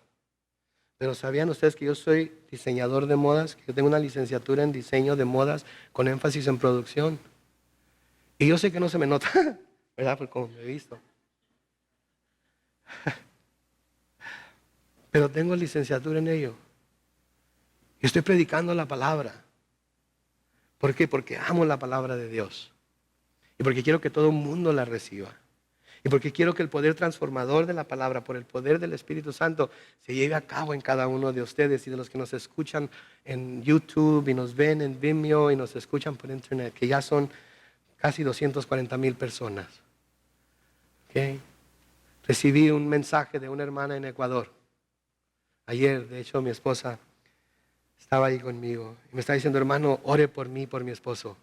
pero ¿sabían ustedes que yo soy diseñador de modas? Que yo tengo una licenciatura en diseño de modas con énfasis en producción. Y yo sé que no se me nota, ¿verdad? Por cómo me he visto. Pero tengo licenciatura en ello. Y estoy predicando la palabra. ¿Por qué? Porque amo la palabra de Dios. Y porque quiero que todo el mundo la reciba. Y porque quiero que el poder transformador de la palabra, por el poder del Espíritu Santo, se lleve a cabo en cada uno de ustedes y de los que nos escuchan en YouTube y nos ven en Vimeo y nos escuchan por internet, que ya son casi 240,000 personas. ¿Okay? Recibí un mensaje de una hermana en Ecuador. Ayer, de hecho, mi esposa estaba ahí conmigo y me estaba diciendo, hermano, ore por mí, por mi esposo.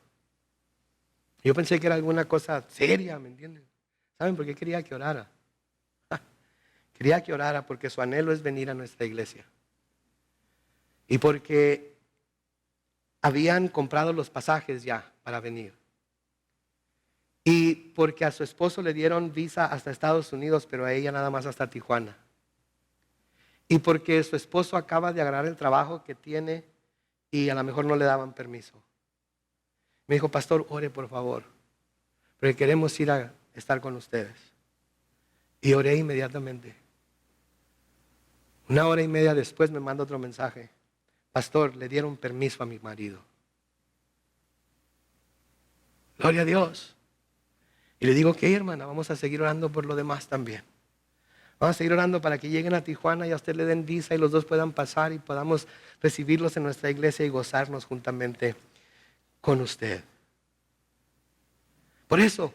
Yo pensé que era alguna cosa seria, ¿me entienden? ¿Saben por qué quería que orara? Quería que orara porque su anhelo es venir a nuestra iglesia. Y porque habían comprado los pasajes ya para venir. Y porque a su esposo le dieron visa hasta Estados Unidos, pero a ella nada más hasta Tijuana. Y porque su esposo acaba de agarrar el trabajo que tiene y a lo mejor no le daban permiso. Me dijo, pastor, ore por favor, porque queremos ir a estar con ustedes. Y oré inmediatamente. 1 hora y media después me manda otro mensaje. Pastor, le dieron permiso a mi marido. Gloria a Dios. Y le digo, ok, hermana, vamos a seguir orando por lo demás también. Vamos a seguir orando para que lleguen a Tijuana y a usted le den visa y los dos puedan pasar y podamos recibirlos en nuestra iglesia y gozarnos juntamente con usted. Por eso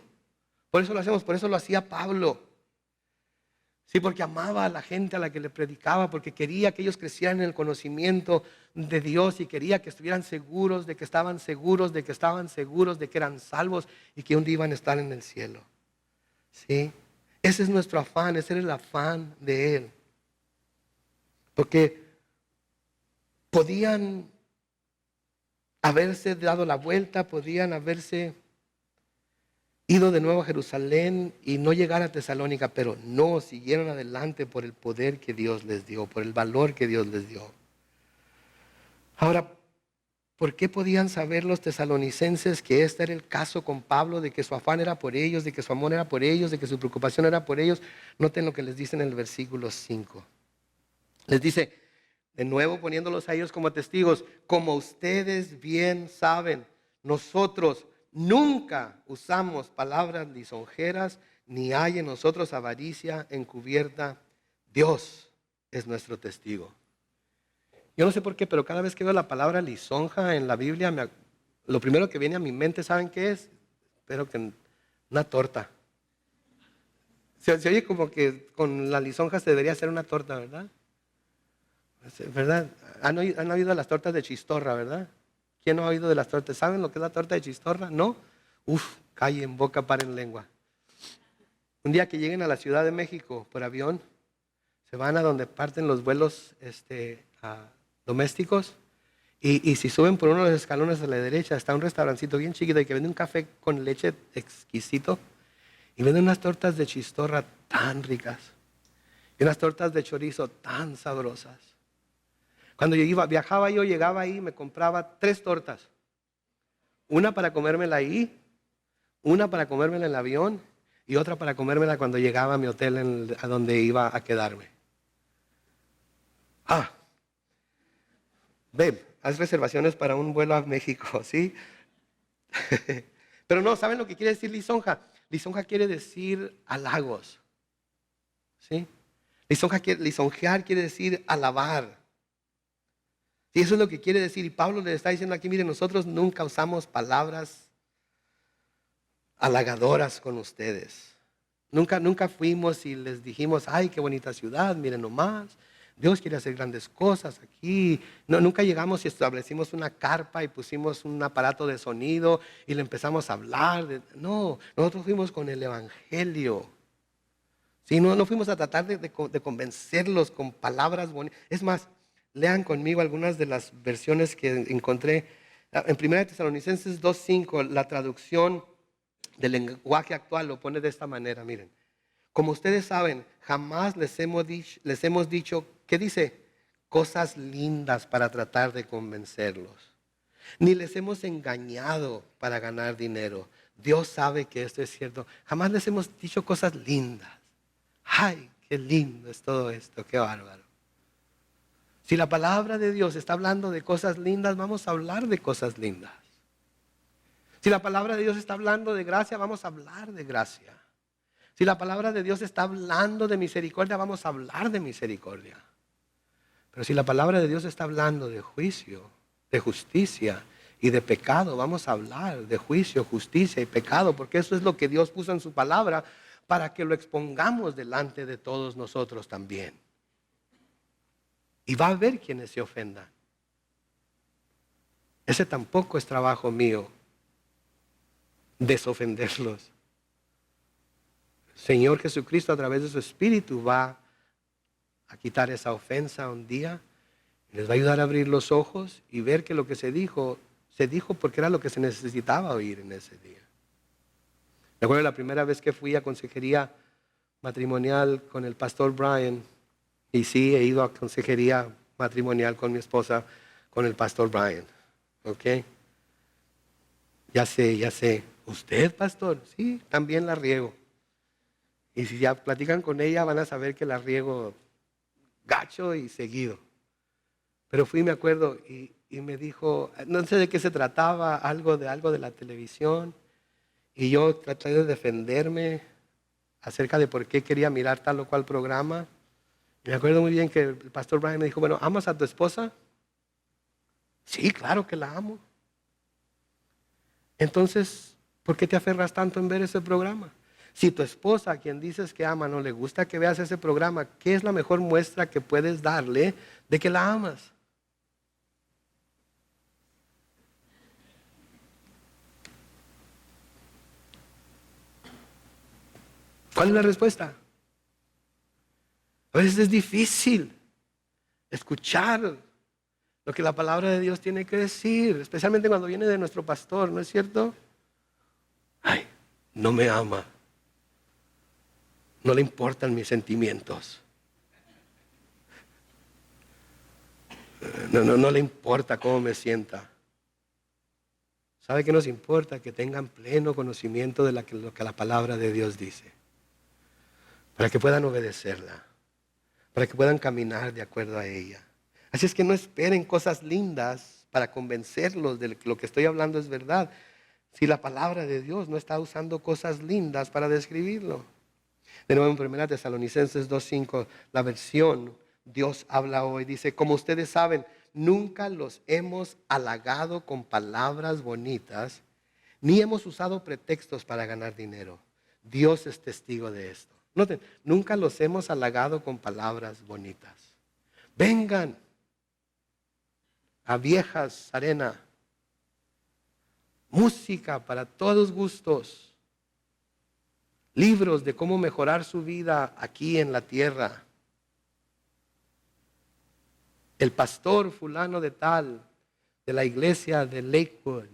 lo hacemos, por eso lo hacía Pablo. Sí, porque amaba a la gente a la que le predicaba, porque quería que ellos crecieran en el conocimiento de Dios y quería que estuvieran seguros de que estaban seguros, de que estaban seguros, de que eran salvos y que un día iban a estar en el cielo. ¿Sí? Ese es nuestro afán, ese era el afán de Él. Porque podían haberse dado la vuelta, podían haberse ido de nuevo a Jerusalén y no llegar a Tesalónica, pero no, siguieron adelante por el poder que Dios les dio, por el valor que Dios les dio. Ahora, ¿por qué podían saber los tesalonicenses que este era el caso con Pablo, de que su afán era por ellos, de que su amor era por ellos, de que su preocupación era por ellos? Noten lo que les dice en el versículo 5. Les dice, de nuevo poniéndolos a ellos como testigos, como ustedes bien saben, nosotros nunca usamos palabras lisonjeras, ni hay en nosotros avaricia encubierta. Dios es nuestro testigo. Yo no sé por qué, pero cada vez que veo la palabra lisonja en la Biblia, lo primero que viene a mi mente, ¿saben qué es? Espero que una torta. Se oye como que con la lisonja se debería hacer una torta, ¿verdad? ¿Verdad? Han oído las tortas de chistorra, ¿verdad? ¿Quién no ha oído de las tortas? ¿Saben lo que es la torta de chistorra? ¿No? Uf, calle en boca, para en lengua. Un día que lleguen a la Ciudad de México por avión, se van a donde parten los vuelos domésticos y si suben por uno de los escalones a la derecha está un restaurancito bien chiquito y que vende un café con leche exquisito y vende unas tortas de chistorra tan ricas y unas tortas de chorizo tan sabrosas. Cuando viajaba yo, llegaba ahí y me compraba 3 tortas. Una para comérmela ahí, una para comérmela en el avión y otra para comérmela cuando llegaba a mi hotel a donde iba a quedarme. Babe, haz reservaciones para un vuelo a México, ¿sí? Pero no, ¿saben lo que quiere decir lisonja? Lisonja quiere decir halagos, ¿sí? Lisonjear quiere decir alabar. Y eso es lo que quiere decir. Y Pablo le está diciendo aquí, miren, nosotros nunca usamos palabras halagadoras con ustedes. Nunca fuimos y les dijimos, ay, qué bonita ciudad, miren nomás. Dios quiere hacer grandes cosas aquí. No, nunca llegamos y establecimos una carpa y pusimos un aparato de sonido y le empezamos a hablar. No, nosotros fuimos con el Evangelio. Sí, no fuimos a tratar de convencerlos con palabras bonitas. Es más, lean conmigo algunas de las versiones que encontré. En 1 Tesalonicenses 2:5, la traducción del lenguaje actual lo pone de esta manera, miren. Como ustedes saben, jamás les hemos dicho, ¿qué dice? Cosas lindas para tratar de convencerlos. Ni les hemos engañado para ganar dinero. Dios sabe que esto es cierto. Jamás les hemos dicho cosas lindas. Ay, qué lindo es todo esto, qué bárbaro. Si la palabra de Dios está hablando de cosas lindas, vamos a hablar de cosas lindas. Si la palabra de Dios está hablando de gracia, vamos a hablar de gracia. Si la palabra de Dios está hablando de misericordia, vamos a hablar de misericordia. Pero si la palabra de Dios está hablando de juicio, de justicia y de pecado, vamos a hablar de juicio, justicia y pecado, porque eso es lo que Dios puso en su palabra para que lo expongamos delante de todos nosotros también. Y va a haber quienes se ofendan. Ese tampoco es trabajo mío, desofenderlos. Señor Jesucristo a través de su Espíritu va a quitar esa ofensa un día. Les va a ayudar a abrir los ojos y ver que lo que se dijo porque era lo que se necesitaba oír en ese día. Me acuerdo la primera vez que fui a consejería matrimonial con el pastor Brian. Y sí, he ido a consejería matrimonial con mi esposa, con el pastor Brian. ¿Ok? Ya sé. ¿Usted, pastor? Sí, también la riego. Y si ya platican con ella, van a saber que la riego gacho y seguido. Pero fui, me acuerdo, y me dijo, no sé de qué se trataba, algo de la televisión. Y yo traté de defenderme acerca de por qué quería mirar tal o cual programa. Y me acuerdo muy bien que el pastor Brian me dijo, bueno, ¿amas a tu esposa? Sí, claro que la amo. Entonces, ¿por qué te aferras tanto en ver ese programa? Si tu esposa, a quien dices que ama, no le gusta que veas ese programa, ¿qué es la mejor muestra que puedes darle de que la amas? ¿Cuál es la respuesta? A veces es difícil escuchar lo que la palabra de Dios tiene que decir, especialmente cuando viene de nuestro pastor, ¿no es cierto? Ay, no me ama. No le importan mis sentimientos. No le importa cómo me sienta. ¿Sabe qué nos importa? Que tengan pleno conocimiento de lo que la palabra de Dios dice. Para que puedan obedecerla. Para que puedan caminar de acuerdo a ella. Así es que no esperen cosas lindas para convencerlos de que lo que estoy hablando es verdad. Si la palabra de Dios no está usando cosas lindas para describirlo. De nuevo en 1 Tesalonicenses 2:5, la versión Dios habla hoy, dice, como ustedes saben, nunca los hemos halagado con palabras bonitas, ni hemos usado pretextos para ganar dinero. Dios es testigo de esto. Noten, nunca los hemos halagado con palabras bonitas. Vengan a Viejas Arena, música para todos gustos. Libros de cómo mejorar su vida aquí en la tierra. El pastor fulano de tal, de la iglesia de Lakewood,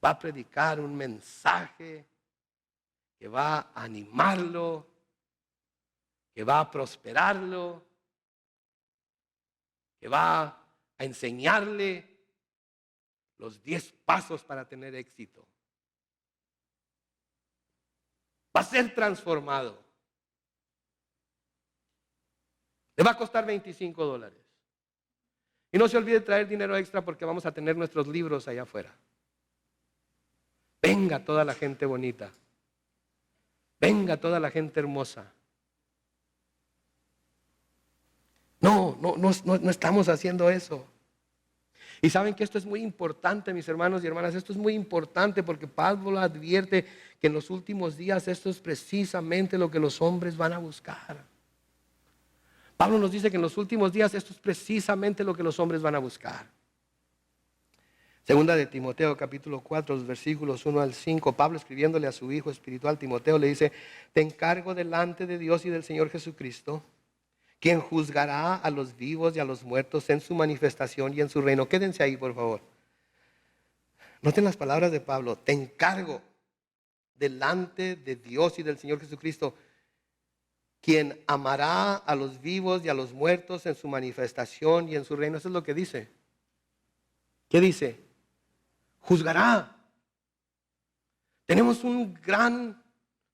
va a predicar un mensaje que va a animarlo, que va a prosperarlo, que va a enseñarle los 10 pasos para tener éxito. Va a ser transformado. Le va a costar $25. Y no se olvide traer dinero extra porque vamos a tener nuestros libros allá afuera. Venga toda la gente bonita. Venga toda la gente hermosa. No estamos haciendo eso. Y saben que esto es muy importante, mis hermanos y hermanas, esto es muy importante porque Pablo advierte que en los últimos días esto es precisamente lo que los hombres van a buscar. Pablo nos dice que en los últimos días esto es precisamente lo que los hombres van a buscar. Segunda de Timoteo, capítulo 4, los versículos 1 al 5, Pablo escribiéndole a su hijo espiritual Timoteo le dice: te encargo delante de Dios y del Señor Jesucristo, quien juzgará a los vivos y a los muertos en su manifestación y en su reino. Quédense ahí, por favor. Noten las palabras de Pablo: te encargo delante de Dios y del Señor Jesucristo, quien amará a los vivos y a los muertos en su manifestación y en su reino. Eso es lo que dice. ¿Qué dice? Juzgará. Tenemos un gran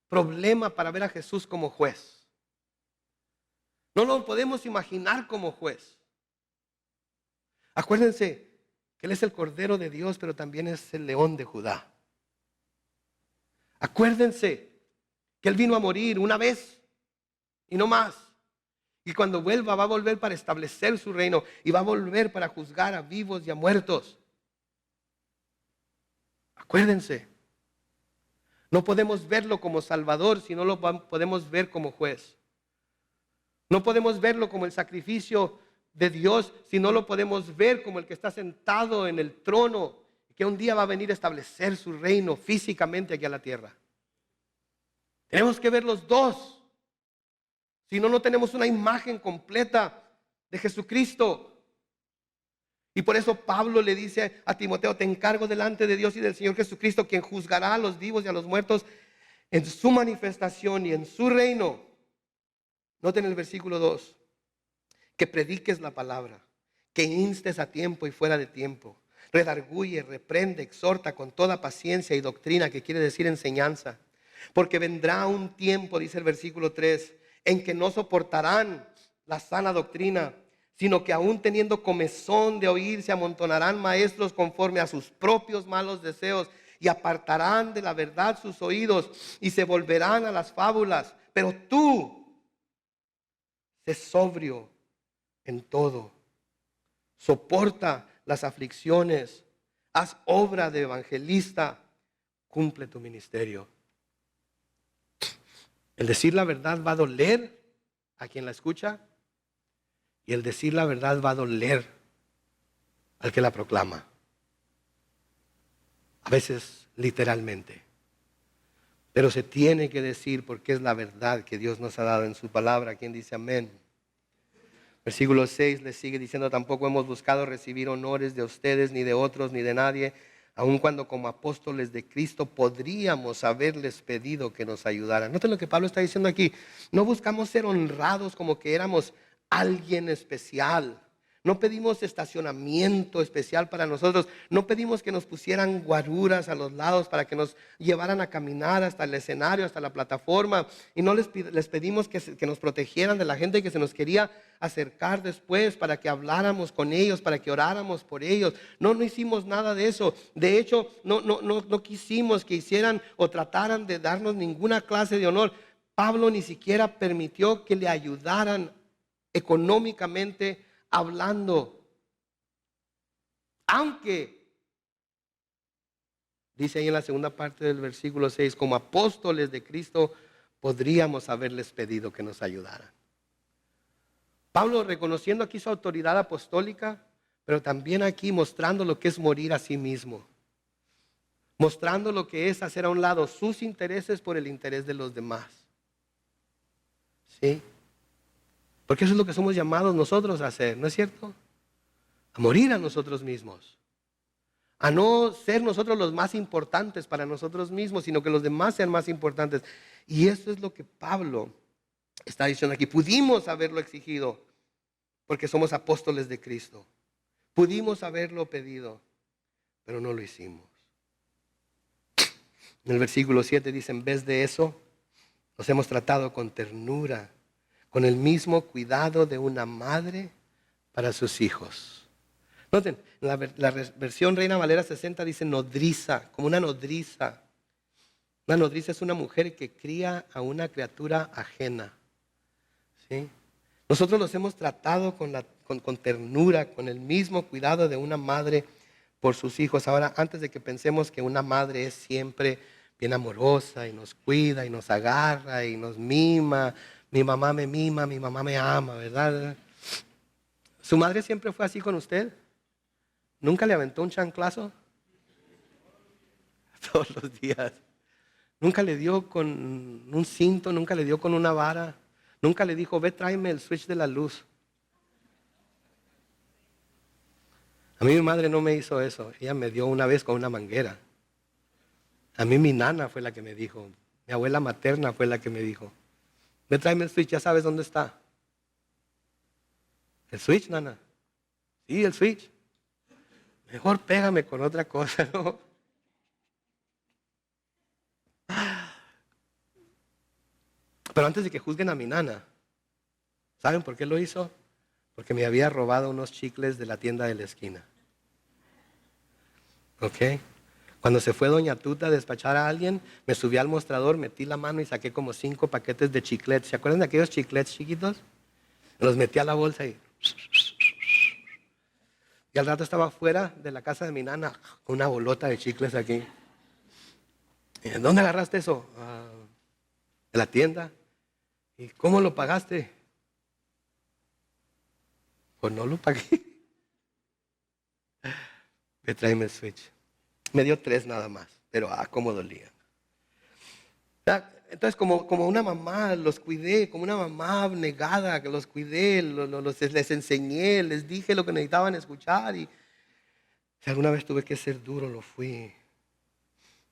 problema para ver a Jesús como juez. No lo podemos imaginar como juez. Acuérdense que Él es el Cordero de Dios, pero también es el León de Judá. Acuérdense que Él vino a morir una vez y no más. Y cuando vuelva, va a volver para establecer su reino y va a volver para juzgar a vivos y a muertos. Acuérdense, no podemos verlo como Salvador si no lo podemos ver como juez. No podemos verlo como el sacrificio de Dios si no lo podemos ver como el que está sentado en el trono, que un día va a venir a establecer su reino físicamente aquí a la tierra. Tenemos que ver los dos. Si no, no tenemos una imagen completa de Jesucristo. Y por eso Pablo le dice a Timoteo: te encargo delante de Dios y del Señor Jesucristo, quien juzgará a los vivos y a los muertos en su manifestación y en su reino. Noten el versículo 2. Que prediques la palabra, que instes a tiempo y fuera de tiempo. Redarguye, reprende, exhorta con toda paciencia y doctrina, que quiere decir enseñanza. Porque vendrá un tiempo, dice el versículo 3, en que no soportarán la sana doctrina, sino que aún teniendo comezón de oír, se amontonarán maestros conforme a sus propios malos deseos, y apartarán de la verdad sus oídos y se volverán a las fábulas. Pero tú, sé sobrio en todo, soporta las aflicciones, haz obra de evangelista, cumple tu ministerio. El decir la verdad va a doler a quien la escucha, y el decir la verdad va a doler al que la proclama. A veces literalmente. Pero se tiene que decir porque es la verdad que Dios nos ha dado en su palabra. ¿Quién dice amén? Versículo 6 le sigue diciendo: tampoco hemos buscado recibir honores de ustedes, ni de otros, ni de nadie, aun cuando como apóstoles de Cristo podríamos haberles pedido que nos ayudaran. Noten lo que Pablo está diciendo aquí. No buscamos ser honrados como que éramos alguien especial. No pedimos estacionamiento especial para nosotros. No pedimos que nos pusieran guaruras a los lados para que nos llevaran a caminar hasta el escenario, hasta la plataforma. Y no les pedimos que nos protegieran de la gente que se nos quería acercar después, para que habláramos con ellos, para que oráramos por ellos. No hicimos nada de eso. De hecho, no quisimos que hicieran o trataran de darnos ninguna clase de honor. Pablo ni siquiera permitió que le ayudaran económicamente hablando. Aunque, dice ahí en la segunda parte del versículo 6, como apóstoles de Cristo podríamos haberles pedido que nos ayudaran. Pablo reconociendo aquí su autoridad apostólica, pero también aquí mostrando lo que es morir a sí mismo. Mostrando lo que es hacer a un lado sus intereses por el interés de los demás. ¿Sí? Porque eso es lo que somos llamados nosotros a hacer, ¿no es cierto? A morir a nosotros mismos. A no ser nosotros los más importantes para nosotros mismos, sino que los demás sean más importantes. Y eso es lo que Pablo está diciendo aquí. Pudimos haberlo exigido porque somos apóstoles de Cristo. Pudimos haberlo pedido, pero no lo hicimos. En el versículo 7 dice: en vez de eso, nos hemos tratado con ternura, con el mismo cuidado de una madre para sus hijos. Noten, la versión Reina Valera 60 dice nodriza, como una nodriza. Una nodriza es una mujer que cría a una criatura ajena. ¿Sí? Nosotros los hemos tratado con ternura, con el mismo cuidado de una madre por sus hijos. Ahora, antes de que pensemos que una madre es siempre bien amorosa y nos cuida y nos agarra y nos mima, Mi mamá me mima, mi mamá me ama, ¿verdad? ¿Su madre siempre fue así con usted? ¿Nunca le aventó un chanclazo? Todos los días. ¿Nunca le dio con un cinto? ¿Nunca le dio con una vara? ¿Nunca le dijo, ve, tráeme el switch de la luz? A mí mi madre no me hizo eso. Ella me dio una vez con una manguera. A mí mi nana fue la que me dijo. Mi abuela materna fue la que me dijo. Ve, tráeme el switch, ya sabes dónde está. ¿El switch, nana? Sí, el switch. Mejor pégame con otra cosa, ¿no? Pero antes de que juzguen a mi nana, ¿saben por qué lo hizo? Porque me había robado unos chicles de la tienda de la esquina. ¿Ok? Cuando se fue doña Tuta a despachar a alguien, me subí al mostrador, metí la mano y saqué como 5 paquetes de chiclets. ¿Se acuerdan de aquellos chiclets chiquitos? Los metí a la bolsa y al rato estaba fuera de la casa de mi nana con una bolota de chicles aquí. ¿Dónde agarraste eso? De la tienda. ¿Y cómo lo pagaste? Pues no lo pagué. Me tráeme el switch. Me dio 3 nada más, pero cómo dolía. Entonces, como una mamá, los cuidé, como una mamá abnegada, que los cuidé, les enseñé, les dije lo que necesitaban escuchar. Y si alguna vez tuve que ser duro, lo fui.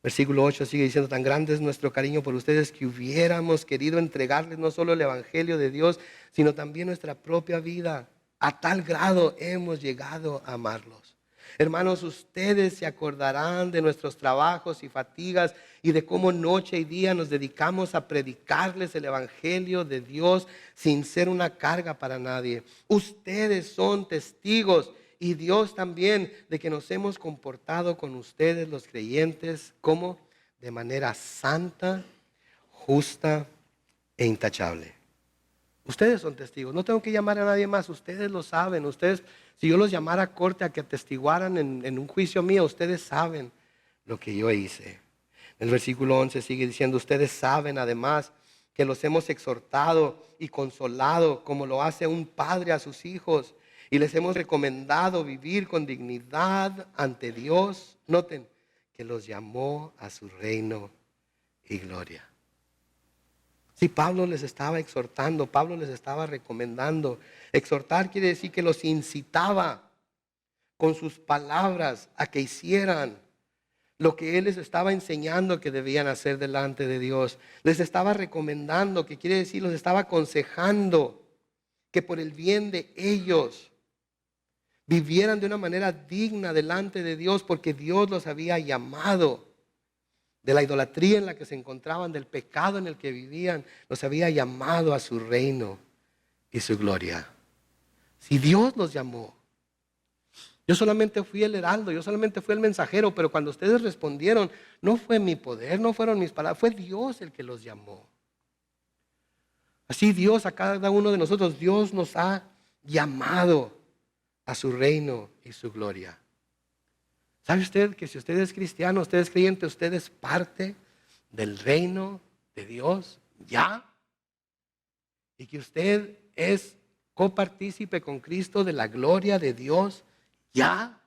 Versículo 8 sigue diciendo, tan grande es nuestro cariño por ustedes que hubiéramos querido entregarles no solo el Evangelio de Dios, sino también nuestra propia vida. A tal grado hemos llegado a amarlos. Hermanos, ustedes se acordarán de nuestros trabajos y fatigas y de cómo noche y día nos dedicamos a predicarles el Evangelio de Dios sin ser una carga para nadie. Ustedes son testigos y Dios también de que nos hemos comportado con ustedes los creyentes como de manera santa, justa e intachable. Ustedes son testigos, no tengo que llamar a nadie más, ustedes lo saben, ustedes, si yo los llamara a corte a que atestiguaran en un juicio mío, ustedes saben lo que yo hice. El versículo 11 sigue diciendo, ustedes saben además que los hemos exhortado y consolado como lo hace un padre a sus hijos y les hemos recomendado vivir con dignidad ante Dios. Noten que los llamó a su reino y gloria. Si Pablo les estaba exhortando, Pablo les estaba recomendando. Exhortar quiere decir que los incitaba con sus palabras a que hicieran lo que él les estaba enseñando que debían hacer delante de Dios. Les estaba recomendando, que quiere decir, los estaba aconsejando que por el bien de ellos vivieran de una manera digna delante de Dios, porque Dios los había llamado de la idolatría en la que se encontraban, del pecado en el que vivían, los había llamado a su reino y su gloria. Si Dios los llamó, yo solamente fui el heraldo, yo solamente fui el mensajero, pero cuando ustedes respondieron, no fue mi poder, no fueron mis palabras, fue Dios el que los llamó. Así Dios a cada uno de nosotros, Dios nos ha llamado a su reino y su gloria. ¿Sabe usted que si usted es cristiano, usted es creyente, usted es parte del reino de Dios ya? Y que usted es copartícipe con Cristo de la gloria de Dios ya.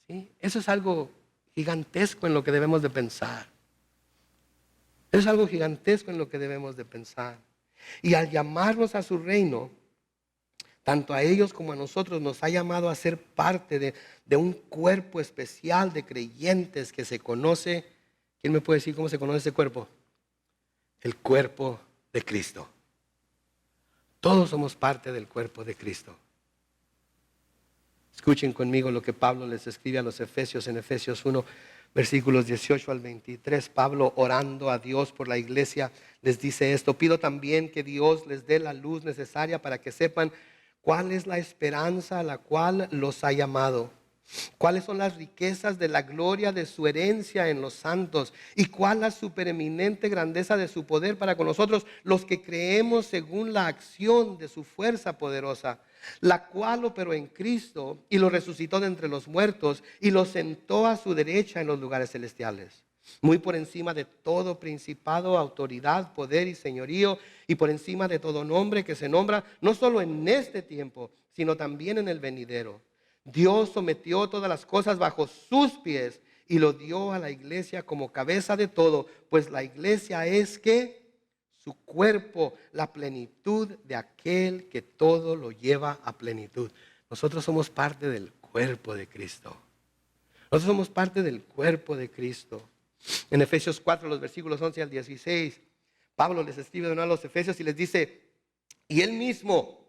¿Sí? Eso es algo gigantesco en lo que debemos de pensar. Eso es algo gigantesco en lo que debemos de pensar. Y al llamarnos a su reino, tanto a ellos como a nosotros nos ha llamado a ser parte de un cuerpo especial de creyentes que se conoce. ¿Quién me puede decir cómo se conoce ese cuerpo? El cuerpo de Cristo. Todos somos parte del cuerpo de Cristo. Escuchen conmigo lo que Pablo les escribe a los Efesios en Efesios 1, versículos 18 al 23. Pablo, orando a Dios por la iglesia, les dice esto: pido también que Dios les dé la luz necesaria para que sepan cuál es la esperanza a la cual los ha llamado, cuáles son las riquezas de la gloria de su herencia en los santos y cuál la supereminente grandeza de su poder para con nosotros, los que creemos según la acción de su fuerza poderosa, la cual operó en Cristo y lo resucitó de entre los muertos y lo sentó a su derecha en los lugares celestiales. muy por encima de todo principado, autoridad, poder y señorío, y por encima de todo nombre que se nombra, no solo en este tiempo, sino también en el venidero. Dios sometió todas las cosas bajo sus pies y lo dio a la iglesia como cabeza de todo, pues la iglesia es que su cuerpo, la plenitud de aquel que todo lo lleva a plenitud. Nosotros somos parte del cuerpo de Cristo. Nosotros somos parte del cuerpo de Cristo. En Efesios 4, los versículos 11 al 16, Pablo les escribe de nuevo a los Efesios y les dice, y él mismo,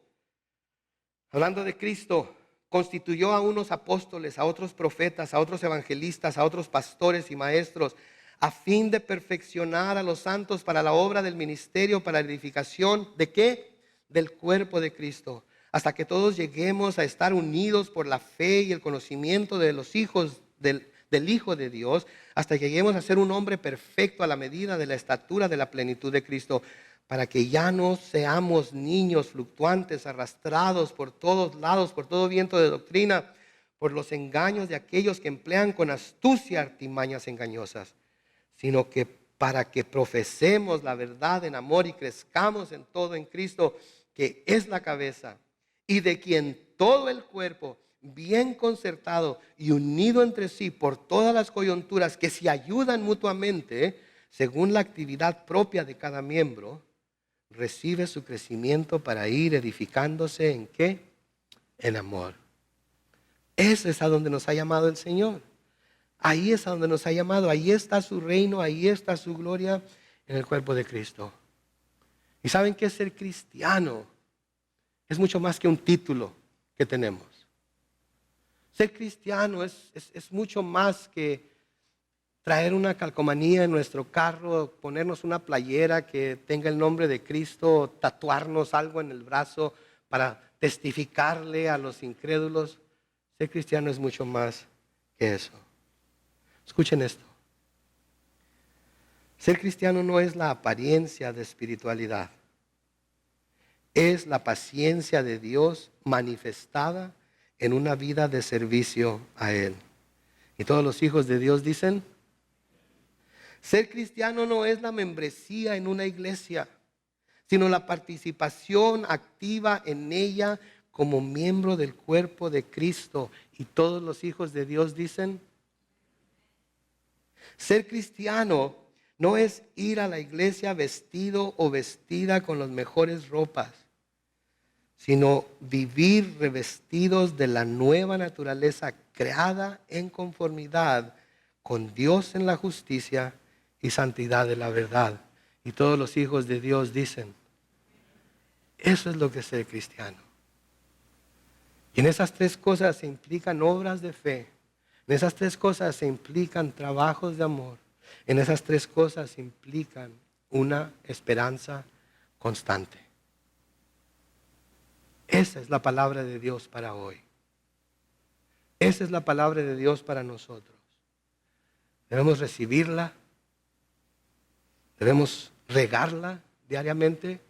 hablando de Cristo, constituyó a unos apóstoles, a otros profetas, a otros evangelistas, a otros pastores y maestros, a fin de perfeccionar a los santos para la obra del ministerio, para la edificación, ¿de qué? Del cuerpo de Cristo, hasta que todos lleguemos a estar unidos por la fe y el conocimiento de los hijos del Hijo de Dios, hasta que lleguemos a ser un hombre perfecto a la medida de la estatura de la plenitud de Cristo, para que ya no seamos niños fluctuantes, arrastrados por todos lados, por todo viento de doctrina, por los engaños de aquellos que emplean con astucia artimañas engañosas, sino que para que profesemos la verdad en amor y crezcamos en todo en Cristo, que es la cabeza, y de quien todo el cuerpo, bien concertado y unido entre sí por todas las coyunturas que se ayudan mutuamente, según la actividad propia de cada miembro, recibe su crecimiento para ir edificándose ¿en qué? En amor. Ese es a donde nos ha llamado el Señor. Ahí es a donde nos ha llamado. Ahí está su reino, ahí está su gloria en el cuerpo de Cristo. ¿Y saben qué es ser cristiano? Es mucho más que un título que tenemos. Ser cristiano es mucho más que traer una calcomanía en nuestro carro, ponernos una playera que tenga el nombre de Cristo, tatuarnos algo en el brazo para testificarle a los incrédulos. Ser cristiano es mucho más que eso. Escuchen esto. Ser cristiano no es la apariencia de espiritualidad. Es la paciencia de Dios manifestada en una vida de servicio a Él. Y todos los hijos de Dios dicen, ser cristiano no es la membresía en una iglesia, sino la participación activa en ella como miembro del cuerpo de Cristo. Y todos los hijos de Dios dicen, ser cristiano no es ir a la iglesia vestido o vestida con las mejores ropas, sino vivir revestidos de la nueva naturaleza creada en conformidad con Dios en la justicia y santidad de la verdad. Y todos los hijos de Dios dicen, eso es lo que es ser cristiano. Y en esas tres cosas se implican obras de fe. En esas tres cosas se implican trabajos de amor. En esas tres cosas se implican una esperanza constante. Esa es la palabra de Dios para hoy. Esa es la palabra de Dios para nosotros. Debemos recibirla. Debemos regarla diariamente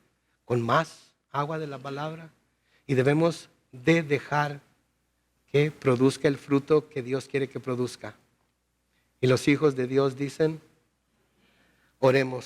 con más agua de la palabra. Y debemos de dejar que produzca el fruto que Dios quiere que produzca. Y los hijos de Dios dicen, oremos.